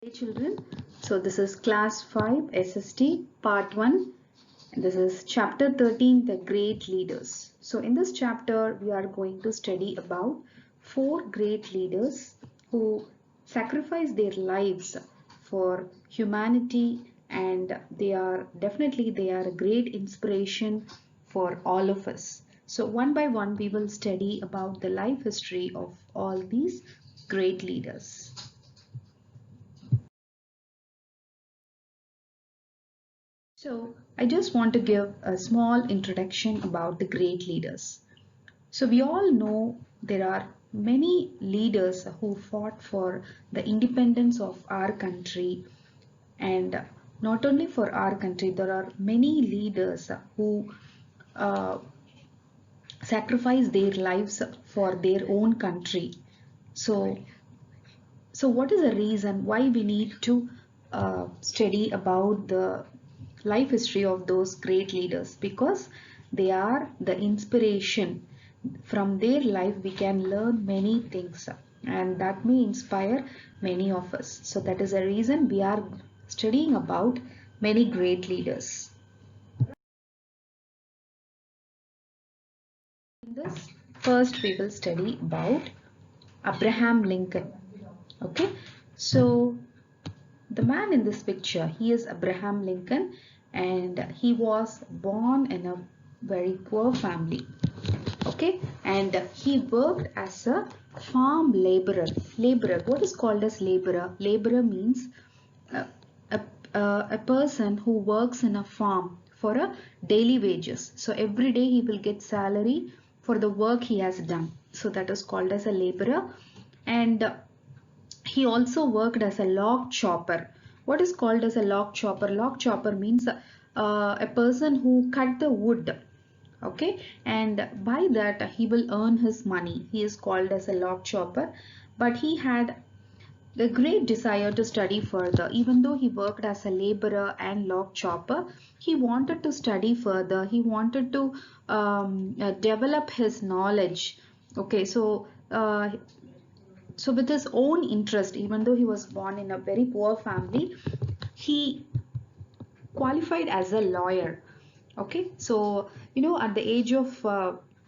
Hey children, so this is class 5 SST part 1. This is chapter 13, the great leaders. So in this chapter we are going to study about 4 great leaders who sacrificed their lives for humanity, and they are a great inspiration for all of us. So one by one we will study about the life history of all these great leaders. So, I just want to give a small introduction about the great leaders. So, we all know there are many leaders who fought for the independence of our country, and not only for our country, there are many leaders who uh, sacrifice their lives for their own country. So, what is the reason why we need to study about the life history of those great leaders? Because they are the inspiration. From their life we can learn many things, and that may inspire many of us. So that is the reason we are studying about many great leaders. In this, first we will study about Abraham Lincoln. Okay, so the man in this picture, he is Abraham Lincoln, and he was born in a very poor family. Okay, and he worked as a farm laborer. What is called as laborer? Laborer means uh, a, a person who works in a farm for a daily wages. So every day he will get salary for the work he has done. So that is called as a laborer. And he also worked as a log chopper. What is called as a log chopper? Log chopper means a person who cut the wood. Okay, and by that he will earn his money. He is called as a log chopper, but he had a great desire to study further. Even though he worked as a laborer and log chopper, he wanted to study further. He wanted to develop his knowledge. Okay, so with his own interest, even though he was born in a very poor family, he qualified as a lawyer. Okay, so at the age of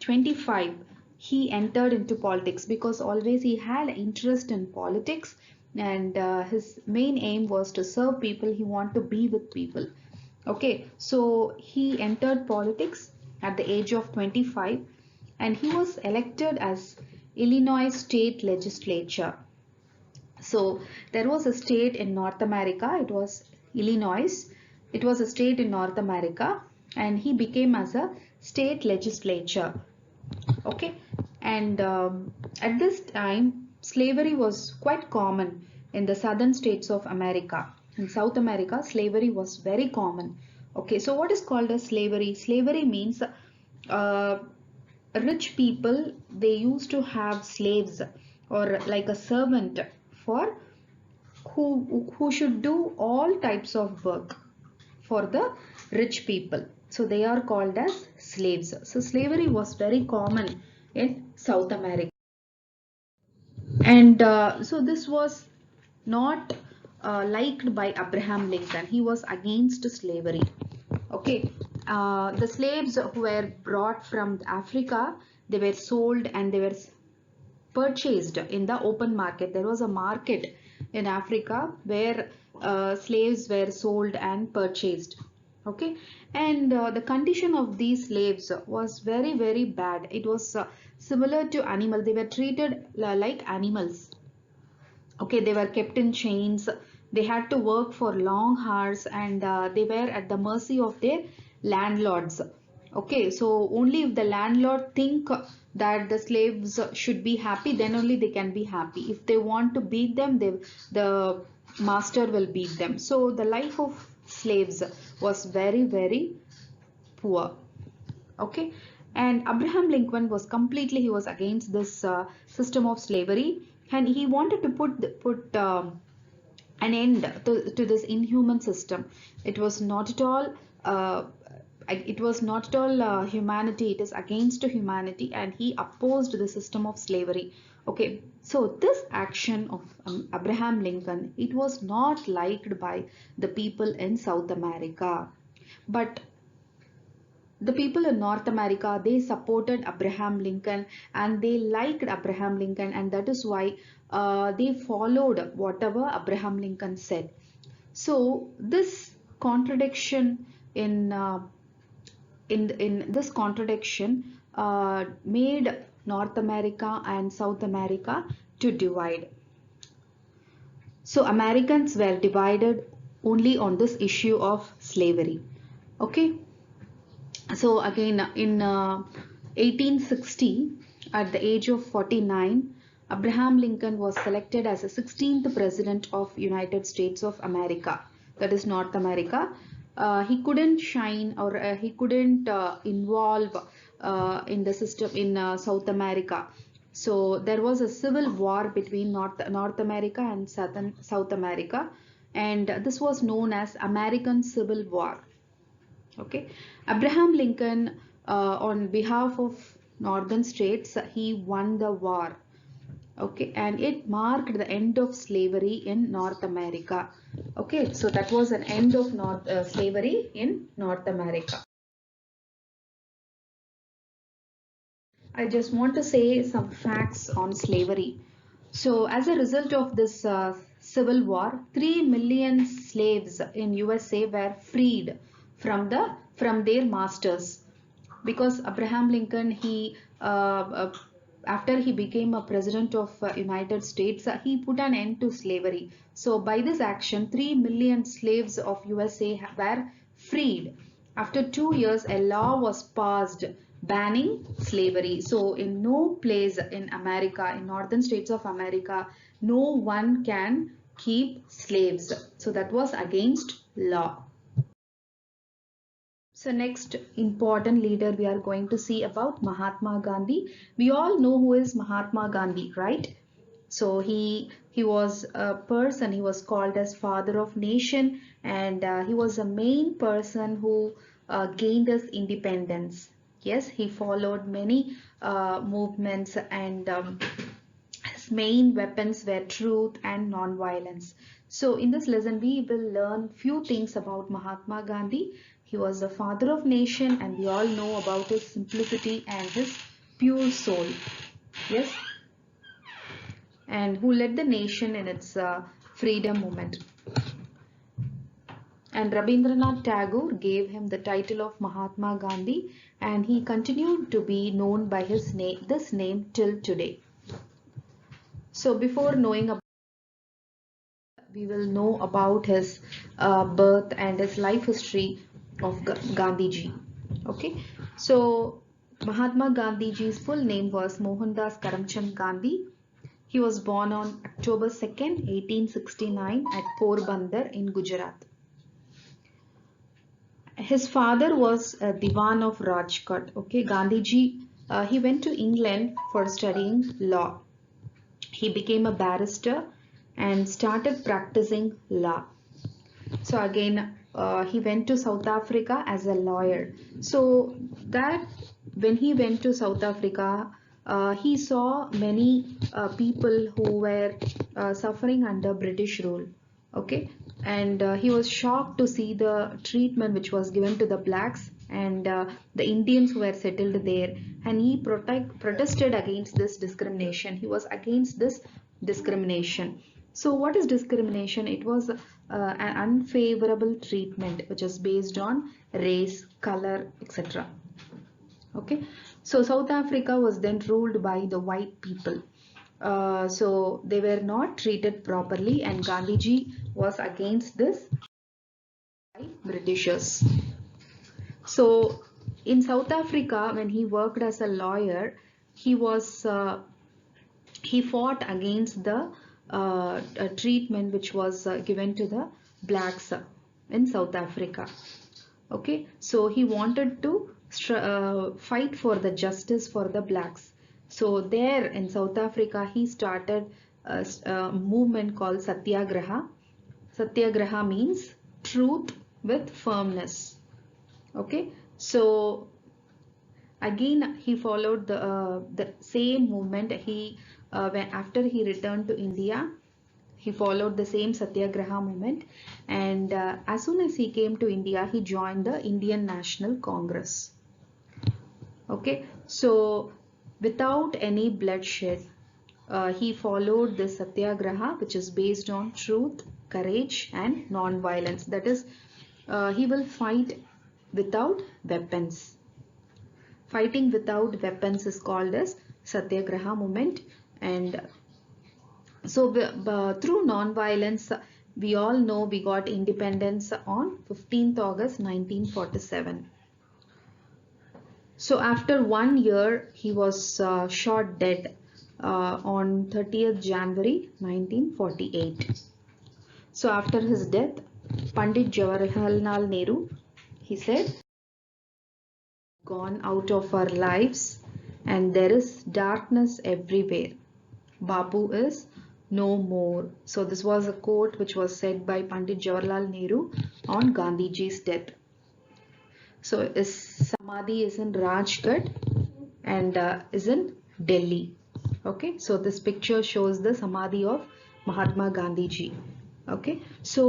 25 he entered into politics, because always he had interest in politics, and his main aim was to serve people. He wanted to be with people. Okay, so he entered politics at the age of 25, and he was elected as Illinois state legislature. So there was a state in North America, it was Illinois. It was a state in North America, and he became as a state legislature. Okay, and at this time slavery was quite common in the southern states of America. In South America, slavery was very common. Okay, so what is called as slavery? Slavery means uh, rich people, they used to have slaves, or like a servant, for who should do all types of work for the rich people. So they are called as slaves. So slavery was very common in South America, and so this was not liked by Abraham Lincoln. He was against slavery. Okay, the slaves who were brought from Africa, they were sold and they were purchased in the open market. There was a market in Africa where slaves were sold and purchased. Okay, and the condition of these slaves was very bad. It was similar to animal. They were treated like animals. Okay, they were kept in chains. They had to work for long hours, and they were at the mercy of their landlords. Okay, so only if the landlord think that the slaves should be happy, then only they can be happy. If they want to beat them, the master will beat them. So the life of slaves was very poor. Okay, and Abraham Lincoln was completely, he was against this system of slavery, and he wanted to put an end to this inhuman system. It was not at all humanity. It is against humanity, and he opposed the system of slavery. Okay, so this action of Abraham Lincoln, it was not liked by the people in South America, but the people in North America, they supported Abraham Lincoln and they liked Abraham Lincoln, and that is why they followed whatever Abraham Lincoln said. So this contradiction in this contradiction made North America and South America to divide. So Americans were divided only on this issue of slavery. Okay. So again in 1860, at the age of 49, Abraham Lincoln was selected as the 16th president of United States of America, that is North America. He couldn't shine, or he couldn't involve in the system in South America. So there was a civil war between North America and South America, and this was known as American Civil War. Okay, Abraham Lincoln, on behalf of northern states, he won the war. Okay, and it marked the end of slavery in North America. Okay, so that was an end of slavery in North America. I just want to say some facts on slavery. So as a result of this civil war, 3 million slaves in USA were freed from their masters, because Abraham Lincoln, he after he became a president of United States, he put an end to slavery. So by this action, 3 million slaves of USA were freed. After 2 years, a law was passed banning slavery. So in no place in America, in northern states of America, no one can keep slaves. So that was against law. So next important leader we are going to see about Mahatma Gandhi. We all know who is Mahatma Gandhi, right? So he was a person, he was called as father of nation, and he was a main person who gained us independence. Yes, he followed many movements, and his main weapons were truth and non-violence. So in this lesson we will learn few things about Mahatma Gandhi. He was the father of nation, and we all know about his simplicity and his pure soul. Yes, and who led the nation in its freedom movement. And Rabindranath Tagore gave him the title of Mahatma Gandhi, and he continued to be known by this name till today. So before knowing about, we will know about his birth and his life history of Gandhiji. Okay, so Mahatma Gandhiji's full name was Mohandas Karamchand Gandhi. He was born on October 2nd, 1869 at Porbandar in Gujarat. His father was a Diwan of Rajkot. Okay, Gandhiji, he went to England for studying law. He became a barrister and started practicing law. So again, he went to South Africa as a lawyer. So that when he went to South Africa, he saw many people who were suffering under British rule. Okay, and he was shocked to see the treatment which was given to the blacks and the Indians who were settled there, and he protested against this discrimination. He was against this discrimination. So what is discrimination? It was an unfavorable treatment which is based on race, color, etc. Okay, so South Africa was then ruled by the white people. So they were not treated properly, and Gandhiji was against this by Britishers. So in South Africa, when he worked as a lawyer, he fought against the treatment which was given to the blacks in South Africa. Okay, so he wanted to fight for the justice for the blacks. So there in South Africa, he started a movement called Satyagraha. Satyagraha means truth with firmness. Okay, so again he followed the same movement. He when after he returned to India, he followed the same Satyagraha movement, and as soon as he came to India, he joined the Indian National Congress. Okay, so without any bloodshed, he followed the Satyagraha, which is based on truth, courage, and non-violence. That is, he will fight without weapons. Fighting without weapons is called as Satyagraha movement, and so through non-violence, we all know we got independence on 15th August 1947. So after 1 year, he was shot dead on 30th January 1948. So after his death, Pandit Jawaharlal Nehru, he said, "Gone out of our lives, and there is darkness everywhere. Bapu is no more." So this was a quote which was said by Pandit Jawaharlal Nehru on Gandhiji's death. So his Samadhi is in Rajghat and is in Delhi. Okay, so this picture shows the Samadhi of Mahatma Gandhiji. Okay, so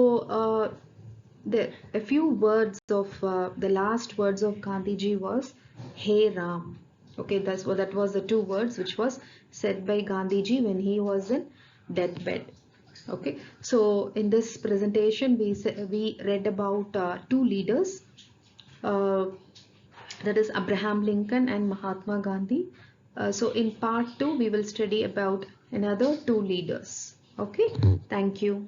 a few words of the last words of Gandhiji was "Hey Ram." Okay, that was the two words which was said by Gandhiji when he was in deathbed. Okay, so in this presentation we read about two leaders, uh, that is Abraham Lincoln and Mahatma Gandhi. So in part 2 we will study about another two leaders. Okay, thank you.